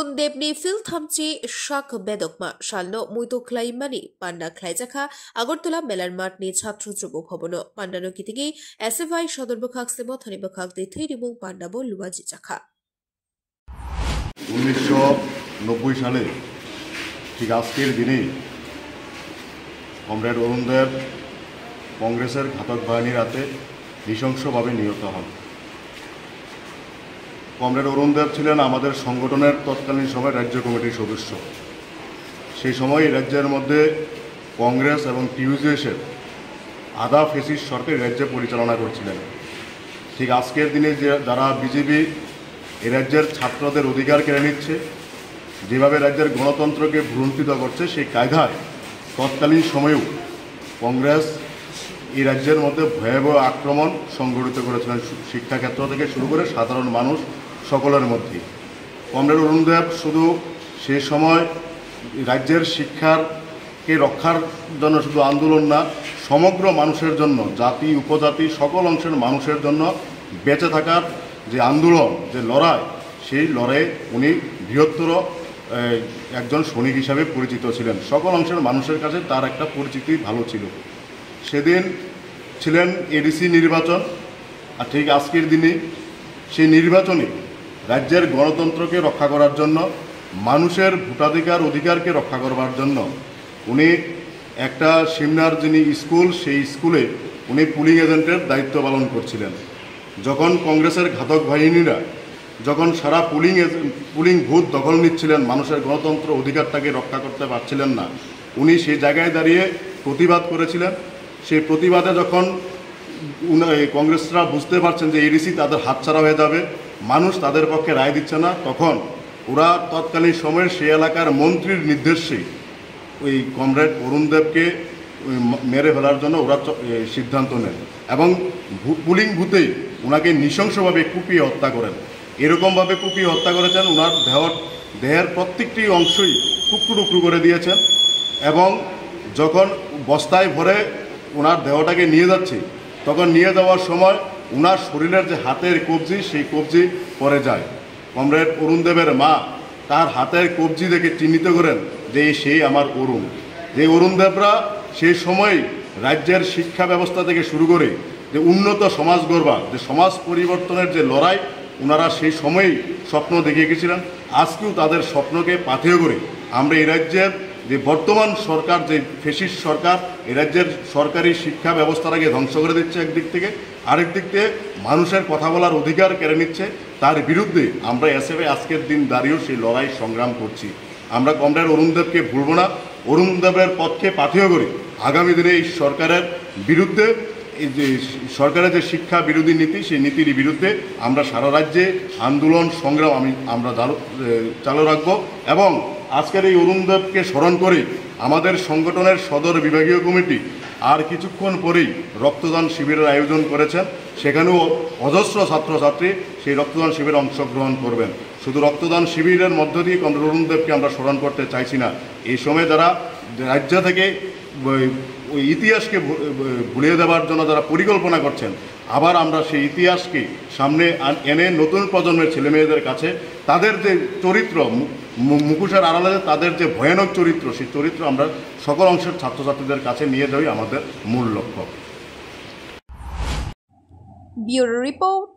Arun देवनि fill थामची शाक बेदकमा शालनो मुइतो ख्लाइमानि panda ख्लाइजाखा Agartala মেলার মাঠনি ছাত্র যুব ভবন পান্ডানো কিতিগি এসএফআই সদর বখাক সেমো থনি বখাক দেথৈ রিমুং পান্ডাবো লুয়াজি চাখা 1990 সালে ঠিক আজকের দিনে কমরেড অরুণ দেব কংগ্রেসের ঘাতক বাহিনীর হাতে নৃশংসভাবে নিহত হন। কমরেড অরুণ দেব ছিলেন আমাদের সংগঠনের তৎকালীন সময় রাজ্য কমিটির সদস্য। সেই সময় রাজ্যের মধ্যে কংগ্রেস এবং টিউজিএসের আধা ফেসিস্ট সরকার রাজ্যে পরিচালনা করছিলেন। ঠিক আজকের দিনে যারা বিজেপি এ রাজ্যের ছাত্রদের অধিকার কেড়ে নিচ্ছে, যেভাবে রাজ্যের গণতন্ত্রকে ভ্রুণ্ঠিত করছে, সেই কায়দায় তৎকালীন সময়েও কংগ্রেস এই রাজ্যের মধ্যে ভয়াবহ আক্রমণ সংঘটিত করেছিলেন, শিক্ষাক্ষেত্র থেকে শুরু করে সাধারণ মানুষ সকলের মধ্যে। কমরেড অরুণ দেব শুধু সে সময় রাজ্যের শিক্ষাকে রক্ষার জন্য শুধু আন্দোলন না, সমগ্র মানুষের জন্য, জাতি উপজাতি সকল অংশের মানুষের জন্য বেঁচে থাকার যে আন্দোলন, যে লড়াই, সেই লড়াইয়ে উনি বৃহত্তর একজন সৈনিক হিসাবে পরিচিত ছিলেন। সকল অংশের মানুষের কাছে তার একটা পরিচিতি ভালো ছিল। সেদিন ছিলেন এডিসি নির্বাচন, আর ঠিক আজকের দিনে সেই নির্বাচনে রাজ্যের গণতন্ত্রকে রক্ষা করার জন্য, মানুষের ভোটাধিকার অধিকারকে রক্ষা করবার জন্য উনি একটা সিমনার যিনি স্কুল, সেই স্কুলে উনি পুলিং এজেন্টের দায়িত্ব পালন করছিলেন। যখন কংগ্রেসের ঘাতক বাহিনীরা যখন সারা পুলিং বুথ দখল নিচ্ছিলেন, মানুষের গণতন্ত্র অধিকারটাকে রক্ষা করতে পারছিলেন না, উনি সেই জায়গায় দাঁড়িয়ে প্রতিবাদ করেছিলেন। সেই প্রতিবাদে যখন কংগ্রেসরা বুঝতে পারছেন যে এডিসি তাদের হাতছাড়া হয়ে যাবে, মানুষ তাদের পক্ষে রায় দিচ্ছে না, তখন ওরা তৎকালীন সময়ে সেই এলাকার মন্ত্রীর নির্দেশে ওই কমরেড অরুণ দেবকে মেরে ফেলার জন্য ওরা সিদ্ধান্ত নেন এবং পুলিং বুথেই ওনাকে নৃশংসভাবে কুপিয়ে হত্যা করেন। এরকমভাবে কুপিয়ে হত্যা করেছেন, ওনার দেহের প্রত্যেকটি অংশই টুকরো টুকরো করে দিয়েছেন এবং যখন বস্তায় ভরে ওনার দেহটাকে নিয়ে যাচ্ছে, তখন নিয়ে যাওয়ার সময় ওনার শরীরের যে হাতের কবজি, সেই কবজি পড়ে যায়। কমরেড অরুণ দেবের মা তার হাতের কবজি দেখে চিহ্নিত করেন যে সেই আমার অরুণ। যে অরুণ দেবরা সেই সময় রাজ্যের শিক্ষা ব্যবস্থা থেকে শুরু করে যে উন্নত সমাজ গড়বার, যে সমাজ পরিবর্তনের যে লড়াই, ওনারা সেই সময়েই স্বপ্ন দেখে গেছিলেন। আজকেও তাদের স্বপ্নকে পাথেয় করে আমরা এই রাজ্যের যে বর্তমান সরকার, যে ফ্যাসিস্ট সরকার, এই রাজ্যের সরকারি শিক্ষা ব্যবস্থাটাকে ধ্বংস করে দিচ্ছে একদিক থেকে, আরেক দিক থেকে মানুষের কথা বলার অধিকার কেড়ে নিচ্ছে, তার বিরুদ্ধে আমরা এসএফআই আজকের দিন দাঁড়িয়েও সেই লড়াই সংগ্রাম করছি। আমরা কমরেড অরুণ দেবকে ভুলব না, অরুণ দেবের পক্ষে পাথেয় করে আগামী দিনে এই সরকারের বিরুদ্ধে, এই যে সরকারের যে শিক্ষা বিরোধী নীতি, সেই নীতির বিরুদ্ধে আমরা সারা রাজ্যে আন্দোলন সংগ্রাম আমরা চালু রাখব। এবং আজকের এই অরুণ দেবকে স্মরণ করে আমাদের সংগঠনের সদর বিভাগীয় কমিটি আর কিছুক্ষণ পরেই রক্তদান শিবিরের আয়োজন করেছেন। সেখানেও অজস্র ছাত্রছাত্রী সেই রক্তদান শিবিরে অংশগ্রহণ করবেন। শুধু রক্তদান শিবিরের মধ্য দিয়ে কমরেড অরুণ দেবকে আমরা স্মরণ করতে চাইছি না, এই সময় যারা রাজ্য থেকে ওই ইতিহাসকে ভুলিয়ে দেওয়ার জন্য যারা পরিকল্পনা করছেন, আবার আমরা সেই ইতিহাসকে সামনে এনে নতুন প্রজন্মের ছেলেমেয়েদের কাছে তাদের যে চরিত্র, মুখোশের আড়ালে তাদের যে ভয়ানক চরিত্র, সেই চরিত্র আমরা সকল অংশের ছাত্রছাত্রীদের কাছে নিয়ে যাওয়াই আমাদের মূল লক্ষ্য। Bureau report.